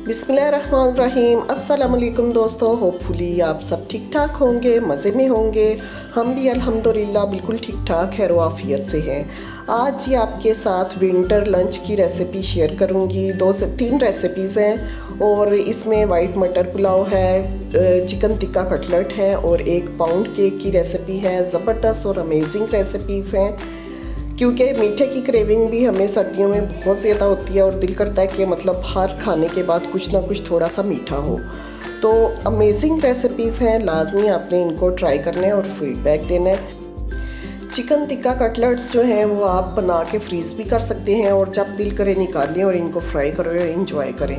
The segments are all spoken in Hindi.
बिस्मिल्लाहिर्रहमानिर्रहीम। अस्सलाम वालेकुम दोस्तों, होपफुली आप सब ठीक ठाक होंगे, मज़े में होंगे। हम भी अल्हम्दुलिल्लाह बिल्कुल ठीक ठाक खैर आफियत से हैं। आज ये आपके साथ विंटर लंच की रेसिपी शेयर करूंगी। 2 से 3 रेसिपीज़ हैं और इसमें वाइट मटर पुलाव है, चिकन टिक्का कटलेट है और 1 पाउंड केक की रेसिपी है। ज़बरदस्त और अमेजिंग रेसिपीज़ हैं क्योंकि मीठे की क्रेविंग भी हमें सर्दियों में बहुत ज़्यादा होती है और दिल करता है कि मतलब हर खाने के बाद कुछ ना कुछ थोड़ा सा मीठा हो। तो अमेजिंग रेसिपीज़ हैं, लाजमी आपने इनको ट्राई करना है और फीडबैक देना है। चिकन टिक्का कटलेट्स जो हैं वो आप बना के फ्रीज़ भी कर सकते हैं और जब दिल करे निकाल लें और इनको फ्राई करें और इंजॉय करें।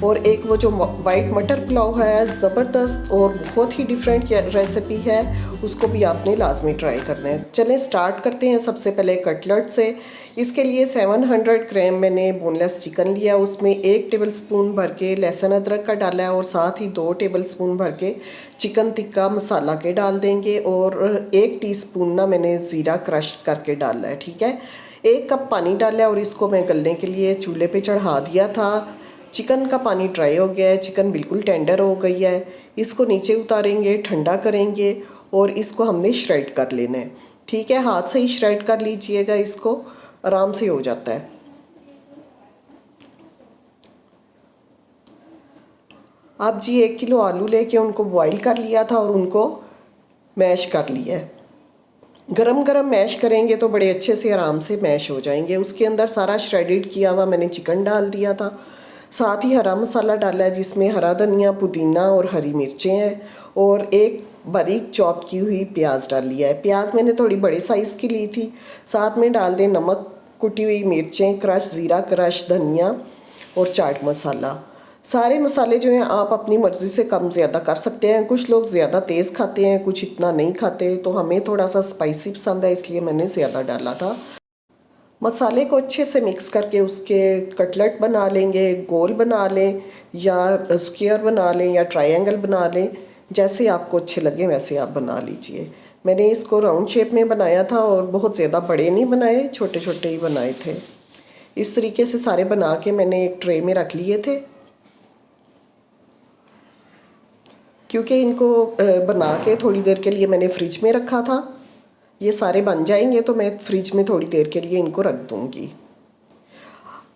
और एक वो जो वाइट मटर पुलाव है, ज़बरदस्त और बहुत ही डिफरेंट रेसिपी है, उसको भी आपने लाजमी ट्राई करना है। चलें स्टार्ट करते हैं सबसे पहले कटलेट से। इसके लिए 700 ग्राम मैंने बोनलेस चिकन लिया, उसमें 1 टेबलस्पून भर के लहसुन अदरक का डाला है और साथ ही 2 टेबलस्पून भर के चिकन टिक्का मसाला के डाल देंगे और 1 टीस्पून ना मैंने ज़ीरा क्रश करके डाला है। ठीक है, 1 कप पानी डाला है और इसको मैं गलने के लिए चूल्हे पे चढ़ा दिया था। चिकन का पानी ड्राई हो गया है, चिकन बिल्कुल टेंडर हो गई है। इसको नीचे उतारेंगे, ठंडा करेंगे और इसको हमने श्रेड कर लेना है। ठीक है, हाथ से ही श्रेड कर लीजिएगा, इसको आराम से हो जाता है। अब जी 1 किलो आलू लेके उनको बॉईल कर लिया था और उनको मैश कर लिया है। गरम गरम मैश करेंगे तो बड़े अच्छे से आराम से मैश हो जाएंगे। उसके अंदर सारा श्रेडेड किया हुआ मैंने चिकन डाल दिया था, साथ ही हरा मसाला डाला है जिसमें हरा धनिया, पुदीना और हरी मिर्चें हैं और 1 बारीक चॉप की हुई प्याज डाल लिया है। प्याज मैंने थोड़ी बड़े साइज़ की ली थी। साथ में डाल दें नमक, कुटी हुई मिर्चें क्रश, ज़ीरा क्रश, धनिया और चाट मसाला। सारे मसाले जो हैं आप अपनी मर्ज़ी से कम ज़्यादा कर सकते हैं। कुछ लोग ज़्यादा तेज़ खाते हैं, कुछ इतना नहीं खाते, तो हमें थोड़ा सा स्पाइसी पसंद है इसलिए मैंने ज़्यादा डाला था। मसाले को अच्छे से मिक्स करके उसके कटलेट बना लेंगे। गोल बना लें या स्क्वायर बना लें या ट्रायंगल बना लें, जैसे आपको अच्छे लगे वैसे आप बना लीजिए। मैंने इसको राउंड शेप में बनाया था और बहुत ज़्यादा बड़े नहीं बनाए, छोटे छोटे ही बनाए थे। इस तरीके से सारे बना के मैंने एक ट्रे में रख लिए थे क्योंकि इनको बना के थोड़ी देर के लिए मैंने फ्रिज में रखा था। ये सारे बन जाएंगे तो मैं फ्रिज में थोड़ी देर के लिए इनको रख दूँगी।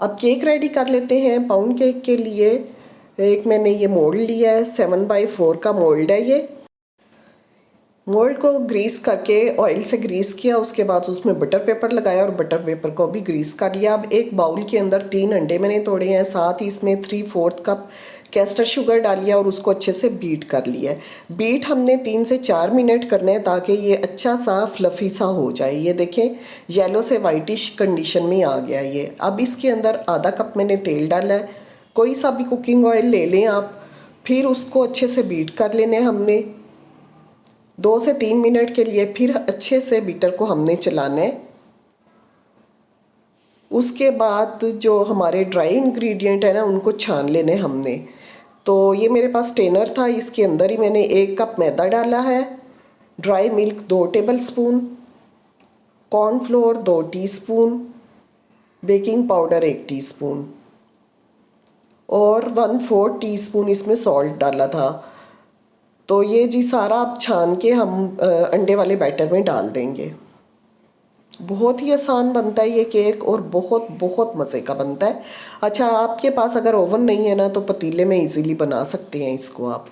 अब केक रेडी कर लेते हैं। पाउंड केक के लिए एक मैंने ये मोल्ड लिया है, 7x4 का मोल्ड है ये। मोल्ड को ग्रीस करके ऑयल से ग्रीस किया, उसके बाद उसमें बटर पेपर लगाया और बटर पेपर को भी ग्रीस कर लिया। अब एक बाउल के अंदर 3 अंडे मैंने तोड़े हैं, साथ ही इसमें 3/4 कप कैस्टर शुगर डालिए और उसको अच्छे से बीट कर लिया है। बीट हमने 3 से 4 मिनट करने हैं ताकि ये अच्छा सा फ्लफ़ी सा हो जाए। ये देखें येलो से वाइटिश कंडीशन में आ गया ये। अब इसके अंदर आधा कप मैंने तेल डाला है, कोई सा भी कुकिंग ऑयल ले लें आप। फिर उसको अच्छे से बीट कर लेने हमने 2 से 3 मिनट के लिए। फिर अच्छे से बीटर को हमने चलाना है। उसके बाद जो हमारे ड्राई इंग्रेडिएंट है ना उनको छान लेने हमने। तो ये मेरे पास स्ट्रेनर था, इसके अंदर ही मैंने 1 कप मैदा डाला है, dry milk 2 tablespoon, cornflour 2 teaspoon, baking powder 1 teaspoon और 1/4 टीस्पून इसमें सॉल्ट डाला था। तो ये जी सारा आप छान के हम अंडे वाले बैटर में डाल देंगे। बहुत ही आसान बनता है ये केक और बहुत बहुत मज़े का बनता है। अच्छा, आपके पास अगर ओवन नहीं है ना तो पतीले में इजीली बना सकते हैं इसको आप।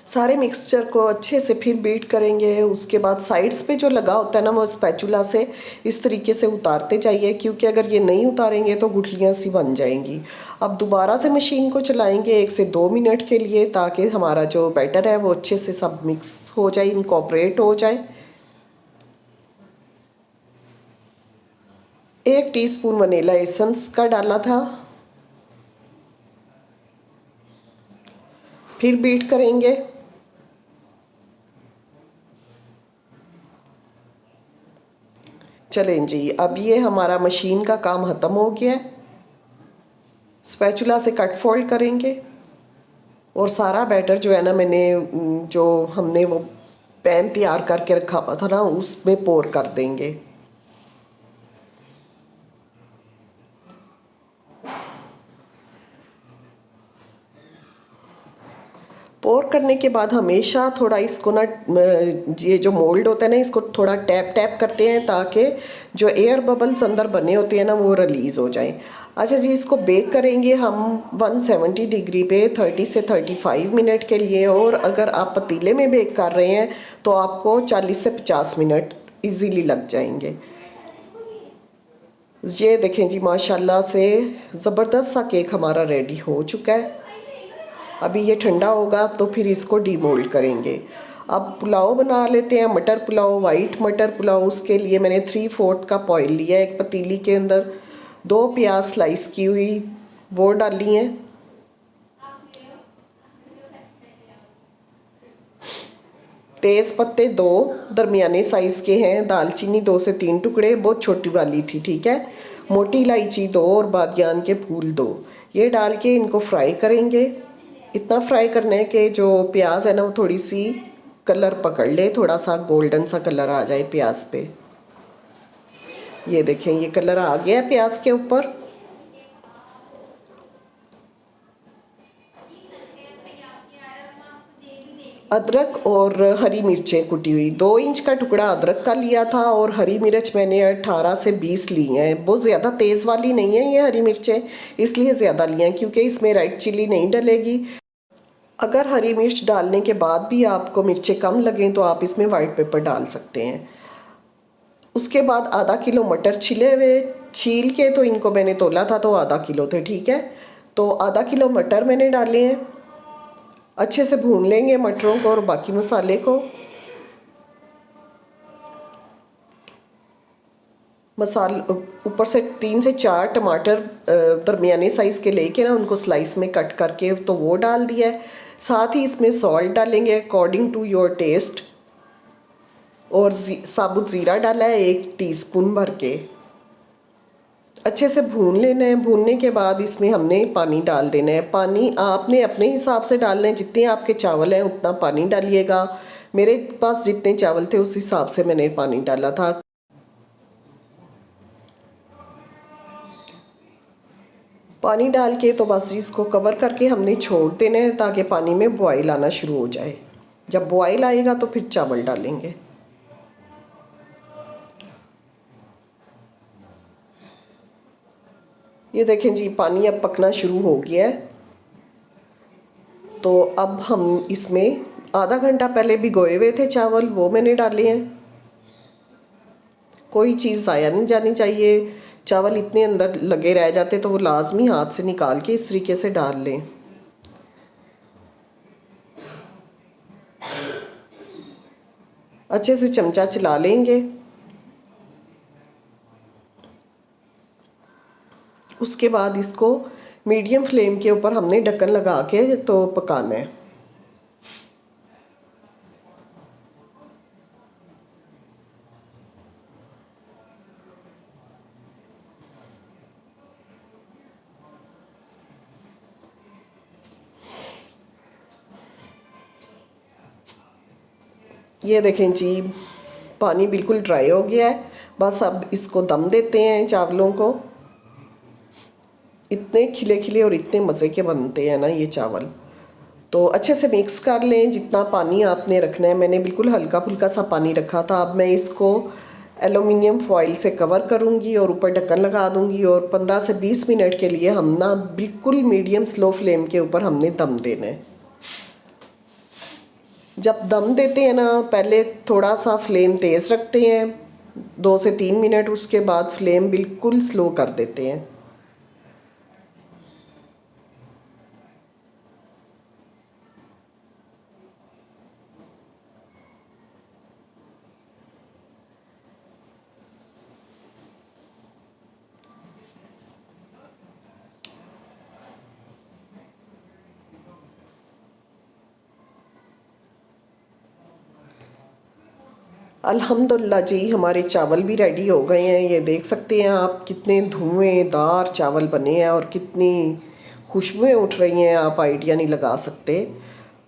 सारे मिक्सचर को अच्छे से फिर बीट करेंगे। उसके बाद साइड्स पे जो लगा होता है ना वो स्पैचुला से इस तरीके से उतारते जाइए, क्योंकि अगर ये नहीं उतारेंगे तो गुठलियाँ सी बन जाएंगी। अब दोबारा से मशीन को चलाएंगे 1 से 2 मिनट के लिए ताकि हमारा जो बैटर है वो अच्छे से सब मिक्स हो जाए, इनकॉर्पोरेट हो जाए। 1 टीस्पून वनीला एसेंस का डाला था। फिर बीट करेंगे। चलें जी, अब ये हमारा मशीन का काम ख़त्म हो गया है। स्पैचुला से कट फोल्ड करेंगे और सारा बैटर जो है ना मैंने जो हमने वो पैन तैयार करके रखा हुआ था ना उसमें पोर कर देंगे। और करने के बाद हमेशा थोड़ा इसको ना ये जो मोल्ड होता है ना, इसको थोड़ा टैप टैप करते हैं ताकि जो एयर बबल्स अंदर बने होते हैं ना वो रिलीज़ हो जाएं। अच्छा जी, इसको बेक करेंगे हम 170 डिग्री पे 30 से 35 मिनट के लिए। और अगर आप पतीले में बेक कर रहे हैं तो आपको 40 से 50 मिनट इजीली लग जाएंगे। ये देखें जी, माशाल्लाह से ज़बरदस्त सा केक हमारा रेडी हो चुका है। अभी ये ठंडा होगा तो फिर इसको डीमोल्ड करेंगे। अब पुलाव बना लेते हैं, मटर पुलाव, वाइट मटर पुलाव। उसके लिए मैंने 3/4 कप ऑयल लिया है एक पतीली के अंदर। 2 प्याज स्लाइस की हुई वो डाली हैं। तेज़ पत्ते 2 दरमियाने साइज़ के हैं। दालचीनी 2 से 3 टुकड़े, बहुत छोटी वाली थी, ठीक है। मोटी इलायची 2 और बादियान के फूल 2। ये डाल के इनको फ्राई करेंगे। इतना फ्राई करना है कि जो प्याज है ना वो थोड़ी सी कलर पकड़ ले, थोड़ा सा गोल्डन सा कलर आ जाए प्याज पे। ये देखें, ये कलर आ गया है प्याज के ऊपर। अदरक और हरी मिर्चें कुटी हुई, 2 इंच का टुकड़ा अदरक का लिया था और हरी मिर्च मैंने 18 से 20 ली हैं। बहुत ज़्यादा तेज़ वाली नहीं है ये हरी मिर्चें, इसलिए ज़्यादा ली हैं क्योंकि इसमें रेड चिली नहीं डलेगी। अगर हरी मिर्च डालने के बाद भी आपको मिर्चें कम लगें तो आप इसमें वाइट पेपर डाल सकते हैं। उसके बाद आधा किलो मटर छिले हुए, छील के तो इनको मैंने तोला था तो आधा किलो थे, ठीक है। तो आधा किलो मटर मैंने डाले हैं। अच्छे से भून लेंगे मटरों को और बाकी मसाले को। ऊपर से 3 से 4 टमाटर दरमियाने साइज़ के लेके ना उनको स्लाइस में कट करके तो वो डाल दिया है। साथ ही इसमें सॉल्ट डालेंगे अकॉर्डिंग टू योर टेस्ट। और साबुत ज़ीरा डाला है 1 टीस्पून भर के। अच्छे से भून लेना है। भूनने के बाद इसमें हमने पानी डाल देना है। पानी आपने अपने हिसाब से डालना है, जितने आपके चावल हैं उतना पानी डालिएगा। मेरे पास जितने चावल थे उस हिसाब से मैंने पानी डाला था। पानी डाल के तो बस इसको कवर करके हमने छोड़ देना है ताकि पानी में बॉयल आना शुरू हो जाए। जब बॉयल आएगा तो फिर चावल डालेंगे। ये देखें जी, पानी अब पकना शुरू हो गया है। तो अब हम इसमें आधा घंटा पहले भिगोए हुए थे चावल, वो मैंने डाले हैं। कोई चीज़ ज़ाया नहीं जानी चाहिए। चावल इतने अंदर लगे रह जाते तो वो लाजमी हाथ से निकाल के इस तरीके से डाल लें। अच्छे से चमचा चला लेंगे। उसके बाद इसको मीडियम फ्लेम के ऊपर हमने ढक्कन लगा के तो पकाना है। ये देखें जी, पानी बिल्कुल ड्राई हो गया है। बस अब इसको दम देते हैं चावलों को। इतने खिले खिले और इतने मज़े के बनते हैं ना ये चावल। तो अच्छे से मिक्स कर लें। जितना पानी आपने रखना है, मैंने बिल्कुल हल्का फुल्का सा पानी रखा था। अब मैं इसको एलुमिनियम फॉइल से कवर करूँगी और ऊपर ढक्कन लगा दूँगी और 15 से 20 मिनट के लिए हम ना बिल्कुल मीडियम स्लो फ्लेम के ऊपर हमने दम देना है। जब दम देते हैं ना, पहले थोड़ा सा फ्लेम तेज़ रखते हैं 2 से 3 मिनट, उसके बाद फ्लेम बिल्कुल स्लो कर देते हैं। अल्हम्दुलिल्लाह जी, हमारे चावल भी रेडी हो गए हैं। ये देख सकते हैं आप कितने धुएंदार चावल बने हैं और कितनी खुशबुएं उठ रही हैं, आप आइडिया नहीं लगा सकते।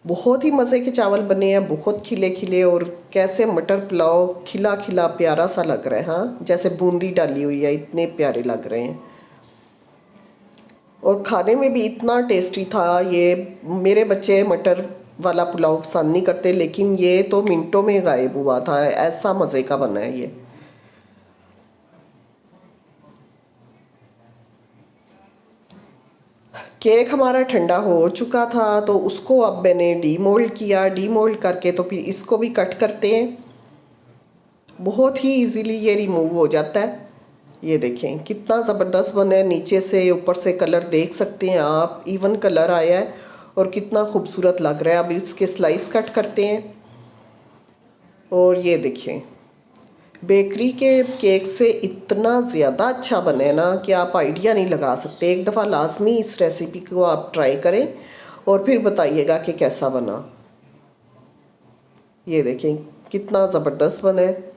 बहुत ही मज़े के चावल बने हैं, बहुत खिले खिले। और कैसे मटर पुलाव खिला खिला प्यारा सा लग रहा है, हाँ, जैसे बूंदी डाली हुई है, इतने प्यारे लग रहे हैं। और खाने में भी इतना टेस्टी था ये। मेरे बच्चे मटर वाला पुलाव पसंद नहीं करते, लेकिन ये तो मिनटों में गायब हुआ था, ऐसा मज़े का बना है ये। केक हमारा ठंडा हो चुका था, तो उसको अब मैंने डीमोल्ड किया। डीमोल्ड करके तो फिर इसको भी कट करते हैं। बहुत ही इजीली ये रिमूव हो जाता है। ये देखें कितना ज़बरदस्त बना है, नीचे से ऊपर से कलर देख सकते हैं आप, इवन कलर आया है और कितना खूबसूरत लग रहा है। अब इसके स्लाइस कट करते हैं और ये देखिए बेकरी के केक से इतना ज़्यादा अच्छा बने है ना कि आप आइडिया नहीं लगा सकते। एक दफ़ा लाजमी इस रेसिपी को आप ट्राई करें और फिर बताइएगा कि कैसा बना। ये देखें कितना ज़बरदस्त बना है।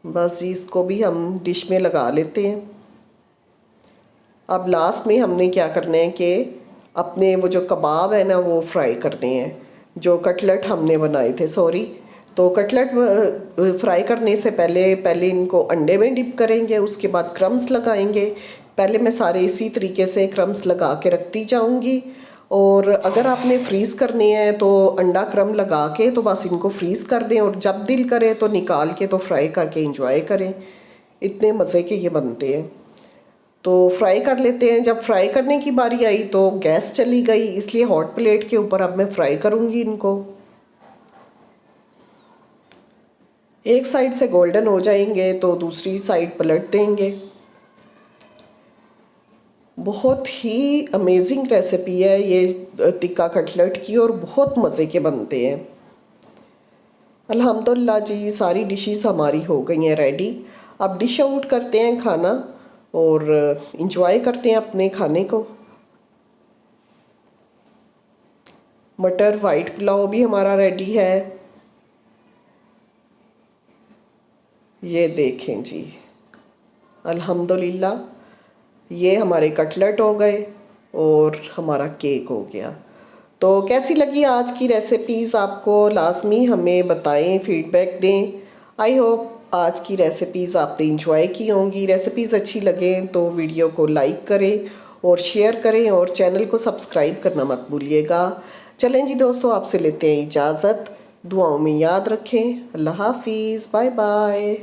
बस जी इसको भी हम डिश में लगा लेते हैं। अब लास्ट में हमने क्या करना है कि अपने वो जो कबाब है ना वो फ्राई करने हैं, जो कटलेट हमने बनाए थे, सॉरी। तो कटलेट फ्राई करने से पहले इनको अंडे में डिप करेंगे, उसके बाद क्रम्स लगाएंगे। पहले मैं सारे इसी तरीके से क्रम्स लगा के रखती जाऊंगी, और अगर आपने फ्रीज़ करने हैं तो अंडा क्रम लगा के तो बस इनको फ्रीज़ कर दें, और जब दिल करे तो निकाल के तो फ्राई करके इंजॉय करें। इतने मज़े के ये बनते हैं। तो फ्राई कर लेते हैं। जब फ्राई करने की बारी आई तो गैस चली गई, इसलिए हॉट प्लेट के ऊपर अब मैं फ्राई करूँगी इनको। एक साइड से गोल्डन हो जाएंगे तो दूसरी साइड पलट देंगे। बहुत ही अमेजिंग रेसिपी है ये टिक्का कटलेट की, और बहुत मज़े के बनते हैं। अल्हम्दुलिल्लाह जी सारी डिशेस हमारी हो गई हैं रेडी। अब डिश आउट करते हैं खाना और इंजॉय करते हैं अपने खाने को। मटर वाइट पुलाव भी हमारा रेडी है। ये देखें जी, अल्हम्दुलिल्लाह ये हमारे कटलेट हो गए और हमारा केक हो गया। तो कैसी लगी आज की रेसिपीज़ आपको, लाजमी हमें बताएं, फीडबैक दें। आई होप आज की रेसिपीज़ आपने इंजॉय की होंगी। रेसिपीज़ अच्छी लगें तो वीडियो को लाइक करें और शेयर करें, और चैनल को सब्सक्राइब करना मत भूलिएगा। चलें जी दोस्तों, आपसे लेते हैं इजाज़त। दुआओं में याद रखें। अल्लाह हाफिज़, बाय बाय।